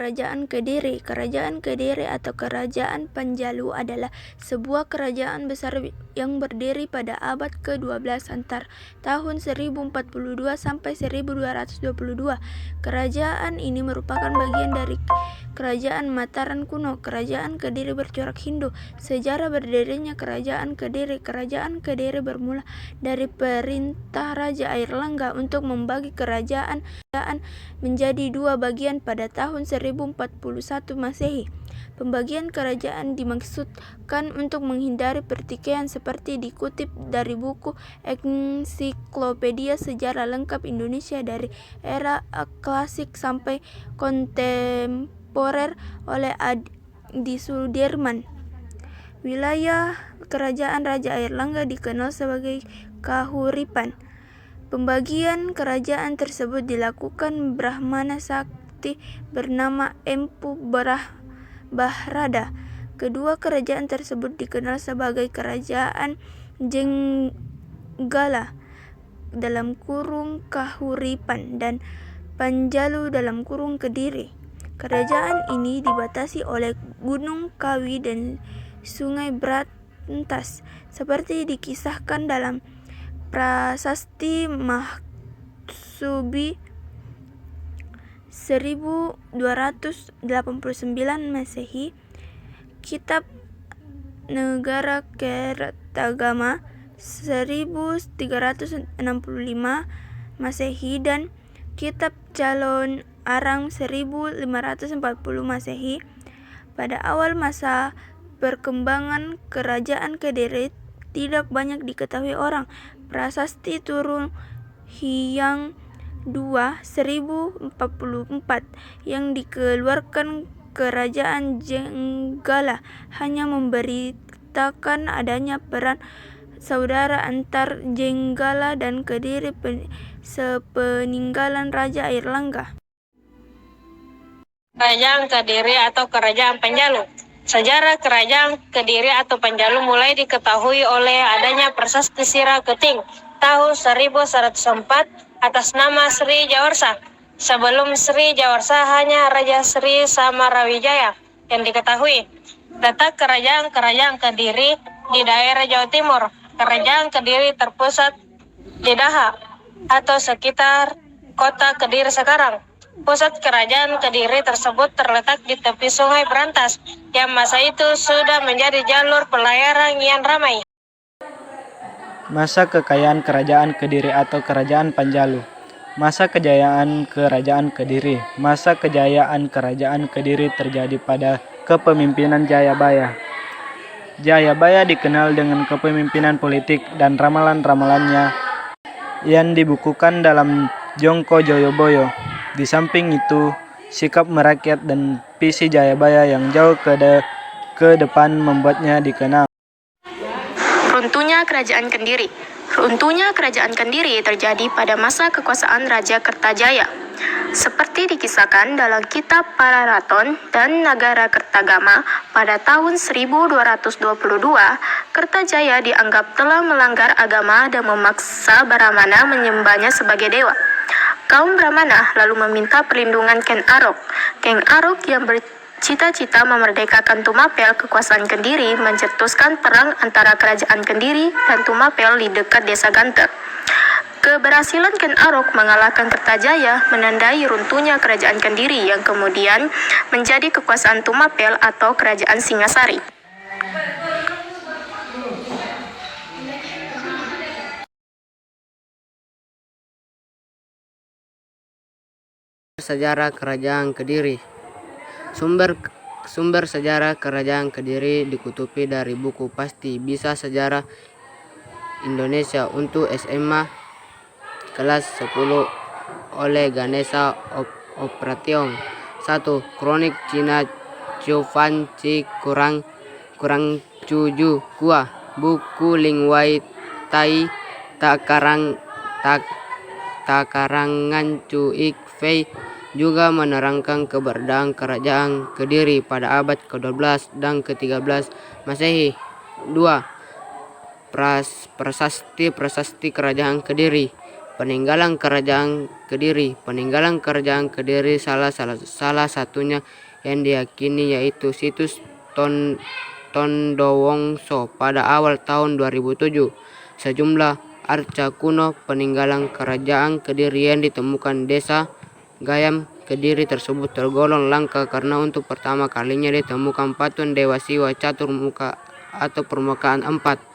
Kerajaan Kediri. Kerajaan Kediri atau Kerajaan Panjalu adalah sebuah kerajaan besar yang berdiri pada abad ke-12 antara tahun 1042 sampai 1222. Kerajaan ini merupakan bagian dari Kerajaan Mataram kuno. Kerajaan Kediri bercorak Hindu. Sejarah berdirinya Kerajaan Kediri. Kerajaan Kediri bermula dari perintah Raja Airlangga untuk membagi kerajaan menjadi dua bagian pada tahun 1041 Masehi. Pembagian kerajaan dimaksudkan untuk menghindari pertikaian seperti dikutip dari buku Ensiklopedia Sejarah Lengkap Indonesia dari era klasik sampai kontemporer oleh Adi Sudirman. Wilayah kerajaan Raja Airlangga dikenal sebagai Kahuripan. Pembagian kerajaan tersebut dilakukan Brahmana Sakti bernama Empu Bahrada. Kedua kerajaan tersebut dikenal sebagai Kerajaan Jenggala (Kahuripan) dan Panjalu (Kediri). Kerajaan ini dibatasi oleh Gunung Kawi dan Sungai Brantas seperti dikisahkan dalam Prasasti Mahsubi 1289 Masehi, Kitab Negara Kertagama 1365 Masehi dan Kitab Calon Arang 1540 Masehi. Pada awal masa perkembangan Kerajaan Kediri tidak banyak diketahui orang. Prasasti Turun Hyang II 1044 yang dikeluarkan Kerajaan Jenggala hanya memberitakan adanya perang saudara antar Jenggala dan Kediri sepeninggalan Raja Airlangga. Kerajaan Kediri atau Kerajaan Panjalu. Sejarah Kerajaan Kediri atau Panjalu mulai diketahui oleh adanya Prasasti Sira Keting tahun 1104 atas nama Sri Jawarsa. Sebelum Sri Jawarsa hanya Raja Sri Samarawijaya yang diketahui. Letak kerajaan Kediri di daerah Jawa Timur. Kerajaan Kediri terpusat di Daha atau sekitar kota Kediri sekarang. Pusat kerajaan Kediri tersebut terletak di tepi Sungai Brantas yang masa itu sudah menjadi jalur pelayaran yang ramai. Masa kekayaan Kerajaan Kediri atau Kerajaan Panjalu. Masa kejayaan Kerajaan Kediri. Masa kejayaan Kerajaan Kediri terjadi pada kepemimpinan Jayabaya. Jayabaya dikenal dengan kepemimpinan politik dan ramalan-ramalannya yang dibukukan dalam Jongko Joyoboyo. Di samping itu, sikap merakyat dan visi Jayabaya yang jauh ke depan membuatnya dikenal. Runtuhnya Kerajaan Kediri. Runtuhnya Kerajaan Kediri terjadi pada masa kekuasaan Raja Kertajaya. Seperti dikisahkan dalam Kitab Pararaton dan Nagara Kertagama pada tahun 1222, Kertajaya dianggap telah melanggar agama dan memaksa Brahmana menyembahnya sebagai dewa. Kaum Brahmana lalu meminta perlindungan Ken Arok. Ken Arok yang bercita-cita memerdekakan Tumapel, kekuasaan Kediri, mencetuskan perang antara Kerajaan Kediri dan Tumapel di dekat desa Ganter. Keberhasilan Ken Arok mengalahkan Kertajaya menandai runtuhnya Kerajaan Kediri yang kemudian menjadi kekuasaan Tumapel atau Kerajaan Singasari. Sejarah Kerajaan Kediri. Sumber sejarah Kerajaan Kediri dikutupi dari buku Pasti Bisa Sejarah Indonesia untuk SMA kelas 10 oleh Ganesha Operation. 1. Kronik Cina Chovan Ci Kurang Cuju Kua. Buku Lingwai Tai Takarangan Cuik Fei juga menerangkan keberadaan Kerajaan Kediri pada abad ke-12 dan ke-13 Masehi. 2. Prasasti Kerajaan Kediri. Peninggalan kerajaan Kediri. Peninggalan kerajaan Kediri salah satunya yang diyakini yaitu situs Tondowongso pada awal tahun 2007. Sejumlah arca kuno peninggalan kerajaan Kediri yang ditemukan desa Gayam Kediri tersebut tergolong langka karena untuk pertama kalinya ditemukan patung Dewa Siwa catur muka atau permukaan 4